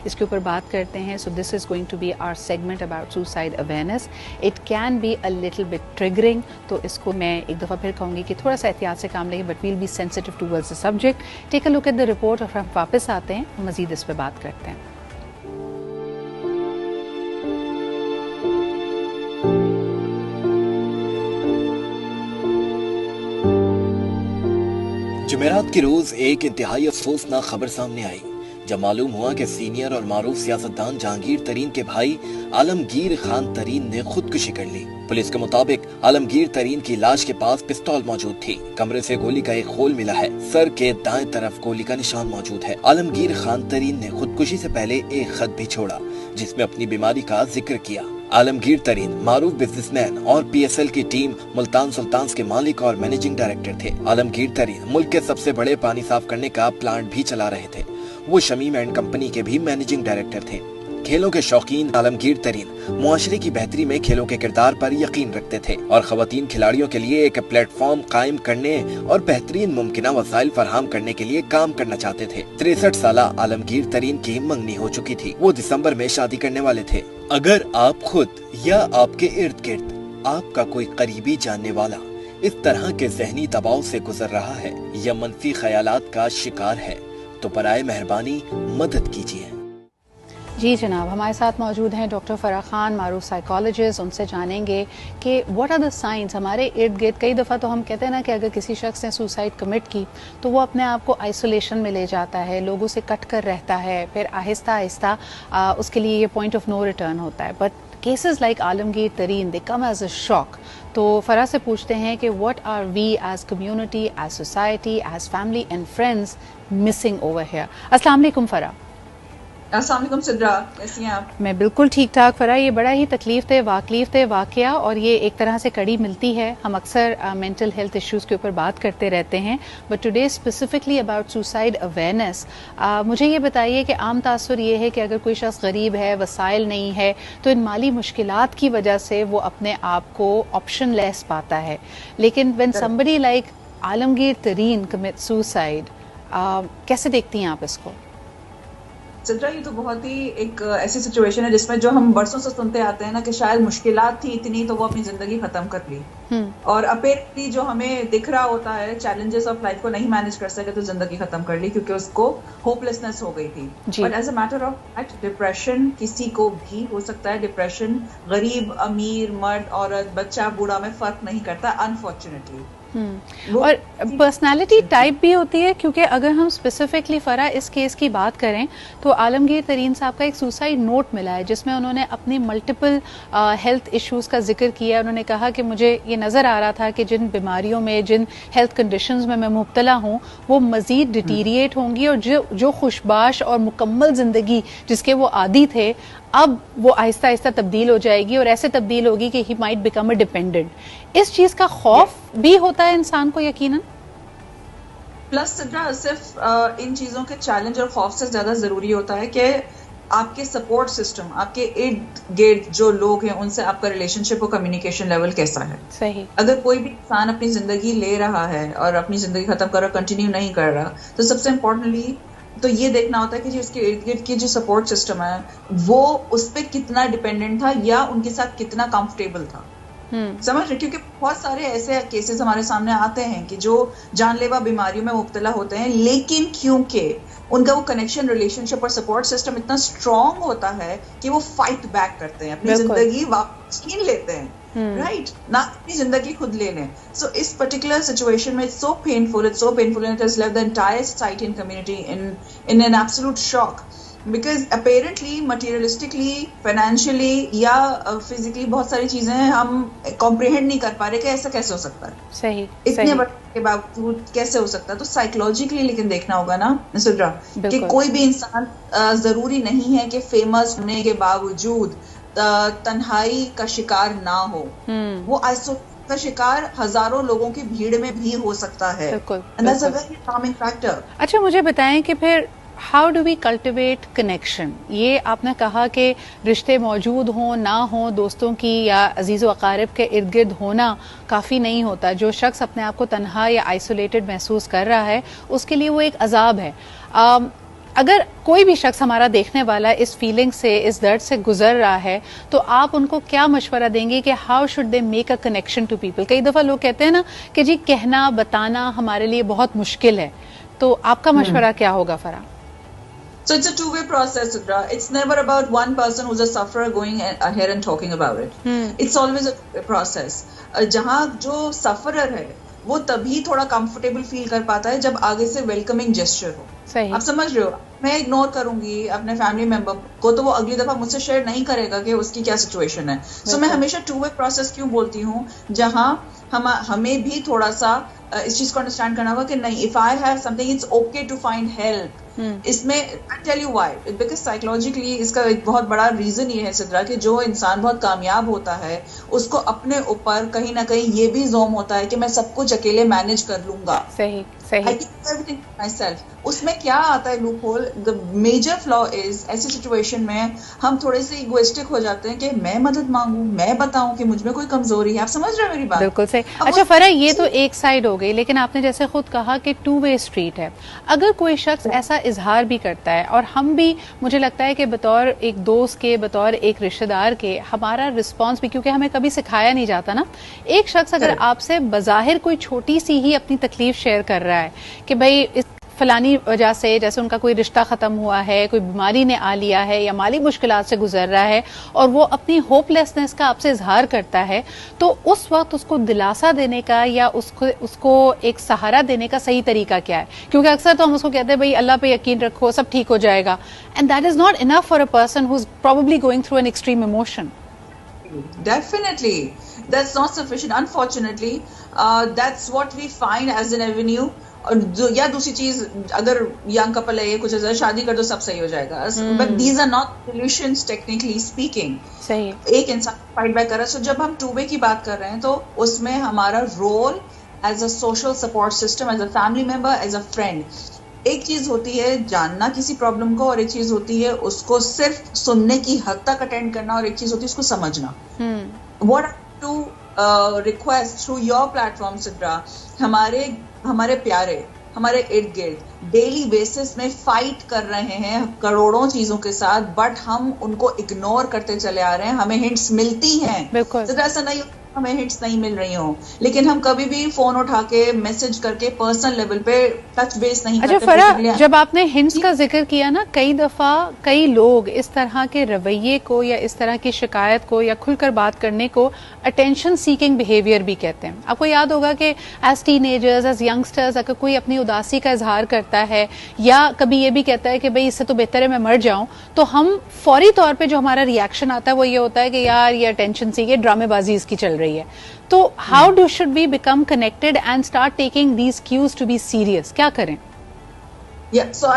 اس کے اوپر بات کرتے ہیں. So this is going to be our segment about suicide awareness. It can be a little bit triggering, تو اس کو میں ایک دفعہ پھر کہوں گی کہ تھوڑا سا احتیاط سے کام لیں, but we'll be sensitive towards the subject. Take a look at the report اور ہم واپس آتے ہیں, مزید اس پہ بات کرتے ہیں. جمعرات کے روز ایک انتہائی افسوسناک خبر سامنے آئی جب معلوم ہوا کہ سینئر اور معروف سیاستدان جہانگیر ترین کے بھائی عالمگیر خان ترین نے خودکشی کر لی. پولیس کے مطابق عالمگیر ترین کی لاش کے پاس پستول موجود تھی. کمرے سے گولی کا ایک خول ملا ہے. سر کے دائیں طرف گولی کا نشان موجود ہے. عالمگیر خان ترین نے خودکشی سے پہلے ایک خط بھی چھوڑا جس میں اپنی بیماری کا ذکر کیا. عالمگیر ترین معروف بزنس مین اور پی ایس ایل کی ٹیم ملتان سلطانز کے مالک اور مینیجنگ ڈائریکٹر تھے. عالمگیر ترین ملک کے سب سے بڑے پانی صاف کرنے کا پلانٹ بھی چلا رہے تھے. وہ شمیم اینڈ کمپنی کے بھی مینیجنگ ڈائریکٹر تھے. کھیلوں کے شوقین عالمگیر ترین معاشرے کی بہتری میں کھیلوں کے کردار پر یقین رکھتے تھے اور خواتین کھلاڑیوں کے لیے ایک پلیٹ فارم قائم کرنے اور بہترین ممکنہ وسائل فراہم کرنے کے لیے کام کرنا چاہتے تھے. 63 سالہ عالمگیر ترین کی منگنی ہو چکی تھی. وہ دسمبر میں شادی کرنے والے تھے. اگر آپ خود یا آپ کے ارد گرد آپ کا کوئی قریبی جاننے والا اس طرح کے ذہنی دباؤ سے گزر رہا ہے یا منفی خیالات کا شکار ہے تو برائے مہربانی مدد کیجیے. جی جناب, ہمارے ساتھ موجود ہیں ڈاکٹر فرح خان, معروف سائیکالوجسٹ. ان سے جانیں گے کہ واٹ آر دا سائنس. ہمارے ارد گرد کئی دفعہ تو ہم کہتے ہیں نا کہ اگر کسی شخص نے سوسائڈ کمٹ کی تو وہ اپنے آپ کو آئسولیشن میں لے جاتا ہے, لوگوں سے کٹ کر رہتا ہے, پھر آہستہ آہستہ اس کے لیے یہ پوائنٹ آف نو ریٹرن ہوتا ہے. But cases like Alamgir Tareen they come as a shock. تو فرح سے پوچھتے ہیں کہ what are we as community, as society, as family and friends missing over here. السلام علیکم فرح. السلام علیکم سدرا, کیسی ہیں آپ؟ میں بالکل ٹھیک ٹھاک فرح. یہ بڑا ہی تکلیف دہ واقعہ اور یہ ایک طرح سے کڑی ملتی ہے. ہم اکثر مینٹل ہیلتھ ایشوز کے اوپر بات کرتے رہتے ہیں, but today specifically about suicide awareness. مجھے یہ بتائیے کہ عام تاثر یہ ہے کہ اگر کوئی شخص غریب ہے, وسائل نہیں ہے, تو ان مالی مشکلات کی وجہ سے وہ اپنے آپ کو آپشن لیس پاتا ہے. لیکن وین somebody like عالمگیر ترین commit suicide, کیسے دیکھتی ہیں آپ اس کو؟ سدرا, یہ تو بہت ہی ایک ایسی سچویشن ہے جس میں جو ہم برسوں سے سنتے آتے ہیں نا کہ شاید مشکلات تھی اتنی تو وہ اپنی زندگی ختم کر لی, اور اپیرنٹلی جو ہمیں دکھ رہا ہوتا ہے چیلنجز آف لائف کو نہیں مینج کر سکے تو زندگی ختم کر لی کیونکہ اس کو ہوپ لیسنس ہو گئی تھی. But as a matter of fact depression کسی کو بھی ہو سکتا ہے. ڈپریشن غریب, امیر, مرد, عورت, بچہ, بوڑھا میں فرق نہیں کرتا انفارچونیٹلی. اور پرسنالٹی ٹائپ بھی ہوتی ہے, کیونکہ اگر ہم اسپیسیفکلی فرح اس کیس کی بات کریں تو عالمگیر ترین صاحب کا ایک سوسائڈ نوٹ ملا ہے جس میں انہوں نے اپنی ملٹیپل ہیلتھ ایشوز کا ذکر کیا. انہوں نے کہا کہ مجھے یہ نظر آ رہا تھا کہ جن بیماریوں میں, جن ہیلتھ کنڈیشنز میں مبتلا ہوں وہ مزید ڈیٹیریٹ ہوں گی, اور جو خوشباش اور مکمل زندگی جس کے وہ عادی تھے اب وہ آہستہ آہستہ تبدیل ہو جائے گی, اور ایسے تبدیل ہوگی کہ he might become a dependent. اس چیز کا خوف بھی ہوتا ہے انسان کو یقیناً. پلس صرف ان چیزوں کے چیلنج اور خوف سے زیادہ ضروری ہوتا ہے کہ آپ کے سپورٹ سسٹم, آپ کے ارد گرد جو لوگ ہیں ان سے آپ کا ریلیشن شپ اور کمیونیکیشن لیول کیسا ہے. صحیح. اگر کوئی بھی انسان اپنی زندگی لے رہا ہے اور اپنی زندگی ختم کر رہا, کنٹینیو نہیں کر رہا, تو سب سے امپورٹنٹلی تو یہ دیکھنا ہوتا ہے کہ جو اس کے ارد گرد کی جو سپورٹ سسٹم ہے وہ اس پہ کتنا ڈیپینڈنٹ تھا یا ان کے ساتھ کتنا کمفرٹیبل تھا. سمجھ رہے, کیونکہ بہت سارے ایسے کیسز ہمارے سامنے آتے ہیں کہ جو جان لیوا بیماریوں میں مبتلا ہوتے ہیں, لیکن کیونکہ ان کا وہ کنیکشن, ریلیشن شپ اور سپورٹ سسٹم اتنا اسٹرانگ ہوتا ہے کہ وہ فائٹ بیک کرتے ہیں, اپنی زندگی واپس چھین لیتے ہیں, رائٹ, نہ اپنی زندگی خود لے لیں. سو اس پرٹیکولر سچویشن میں so painful it has left the entire society and community in an absolute shock. Because apparently materialistically, financially یا فزیکلی بہت ساری چیزیں ہم کمپریہینڈ نہیں کر پا رہے کہ ایسا کیسے ہو سکتا ہے. صحیح. اتنے بڑے کے باوجود کیسے ہو سکتا ہے. تو سائیکولوجیکلی لیکن دیکھنا ہوگا نا سدرا کہ کوئی بھی انسان ضروری نہیں ہے کہ فیمس ہونے کے باوجود تنہائی کا شکار نہ ہو. وہ آئسولیشن کا شکار ہزاروں لوگوں کی بھیڑ میں بھی ہو سکتا ہے. اچھا مجھے بتائیں کہ پھر how do we cultivate connection. یہ آپ نے کہا کہ رشتے موجود ہوں نہ ہوں, دوستوں کی یا عزیز و اقارب کے ارد گرد ہونا کافی نہیں ہوتا. جو شخص اپنے آپ کو تنہا یا آئسولیٹڈ محسوس کر رہا ہے اس کے لیے وہ ایک عذاب ہے. اگر کوئی بھی شخص ہمارا دیکھنے والا اس فیلنگ سے اس درد سے گزر رہا ہے تو آپ ان کو کیا مشورہ دیں گے کہ how should they make a connection to people? کئی دفعہ لوگ کہتے ہیں نا کہ جی کہنا بتانا ہمارے لیے بہت مشکل ہے، تو آپ کا مشورہ کیا ہوگا فرح؟ So it's a two-way process, Sidra. It's never about one person who's a sufferer going ahead and talking about it. It's always a process. جہاں جو sufferer ہے وہ تبھی تھوڑا comfortable feel کر پاتا ہے جب آگے سے welcoming gesture ہو. صحیح. آپ سمجھ رہے ہو، میں اگنور کروں گی اپنے فیملی ممبر کو تو وہ اگلی دفعہ مجھ سے شیئر نہیں کرے گا کہ اس کی کیا سچویشن ہے. سو میں ہمیشہ ٹو وے پروسیس کیوں بولتی ہوں، جہاں ہمیں بھی تھوڑا سا اس چیز کو انڈرسٹینڈ کرنا ہوگا کہ نہیں، if I have something it's okay to find help. اس میں I tell you why, because psychologically اس کا ایک بہت بڑا ریزن یہ ہے سدرا کہ جو انسان بہت کامیاب ہوتا ہے اس کو اپنے اوپر کہیں نہ کہیں یہ بھی زوم ہوتا ہے کہ میں سب کچھ اکیلے مینج کر لوں گا. صحیح صحیح. I can do everything myself. اس میں کیا آتا ہے loop whole, the major flaw is ایسی سچویشن میں ہم تھوڑے سے ایگوئسٹک ہو جاتے ہیں کہ میں مدد مانگوں، میں بتاؤں کہ مجھ میں کوئی کمزوری ہے. آپ سمجھ رہے ہیں میری بات؟ بالکل صحیح. اچھا فرح، یہ تو ایک سائڈ ہو گئی، لیکن آپ نے جیسے خود کہا کہ ٹو وے اسٹریٹ ہے. اگر کوئی شخص ایسا اظہار بھی کرتا ہے اور ہم بھی، مجھے لگتا ہے کہ بطور ایک دوست کے، بطور ایک رشتہ دار کے، ہمارا رسپانس بھی، کیونکہ ہمیں کبھی سکھایا نہیں جاتا نا، ایک شخص اگر آپ سے بظاہر کوئی چھوٹی سی ہی اپنی تکلیف شیئر کر رہا ہے کہ بھائی اس فلانی وجہ سے، جیسے ان کا کوئی رشتہ ختم ہوا ہے، کوئی بیماری نے آ لیا ہے یا مالی مشکلات سے گزر رہا ہے، اور وہ اپنی ہوپ لیسنس کا آپ سے اظہار کرتا ہے، تو اس وقت اس کو دلاسا دینے کا یا اس کو ایک سہارا دینے کا صحیح طریقہ کیا ہے؟ کیونکہ اکثر تو ہم اس کو کہتے ہیں بھائی اللہ پہ یقین رکھو، سب ٹھیک ہو جائے گا، and that is not enough for a person who is probably going through an extreme emotion. Definitely. That's not sufficient. Unfortunately, that's what we find as an avenue. یا دوسری چیز، اگر ینگ کپل ہے، کچھ شادی کر دو سب صحیح ہو جائے گا. But these are not solutions technically speaking. صحیح. ایک انسان فائٹ بیک کر رہا ہے. سو جب ہم ٹو وے کی بات کر رہے ہیں تو اس میں ہمارا role as a social support system, as a family member, as a friend. ایک چیز ہوتی ہے جاننا کسی پرابلم کو، اور ایک چیز ہوتی ہے اس کو صرف سننے کی حد تک اٹینڈ کرنا، اور ایک چیز ہوتی ہے اس کو سمجھنا. What to request through your platform, Sidra, ہمارے پیارے ہمارے ارد گرد ڈیلی بیسس میں فائٹ کر رہے ہیں کروڑوں چیزوں کے ساتھ، بٹ ہم ان کو اگنور کرتے چلے آ رہے ہیں. ہمیں ہنٹس ملتی ہیں، بالکل ایسا نہیں ہمیں ہنٹس نہیں مل رہی ہوں، لیکن ہم کبھی بھی فون اٹھا کے میسج کر کے پرسنل لیول پہ ٹچ بیس نہیں کرتے. اچھا فرح، جب آپ نے ہنٹس کا ذکر کیا نا، کئی دفعہ کئی لوگ اس طرح کے رویے کو یا اس طرح کی شکایت کو یا کھل کر بات کرنے کو اٹینشن سیکنگ بیہیویئر بھی کہتے ہیں. آپ کو یاد ہوگا کہ as ten agers, as youngsters, اگر کوئی اپنی اداسی کا اظہار کرتا ہے یا کبھی یہ بھی کہتا ہے کہ بھائی اس سے تو بہتر ہے میں مر جاؤں، تو ہم فوری طور پہ جو ہمارا ریئیکشن آتا ہے وہ یہ ہوتا ہے کہ یار یہ اٹینشن سیکھ، ڈرامے بازی اس کی چل رہی ہے. تو how should we become connected and start taking these cues to be serious? کیا کریں؟ So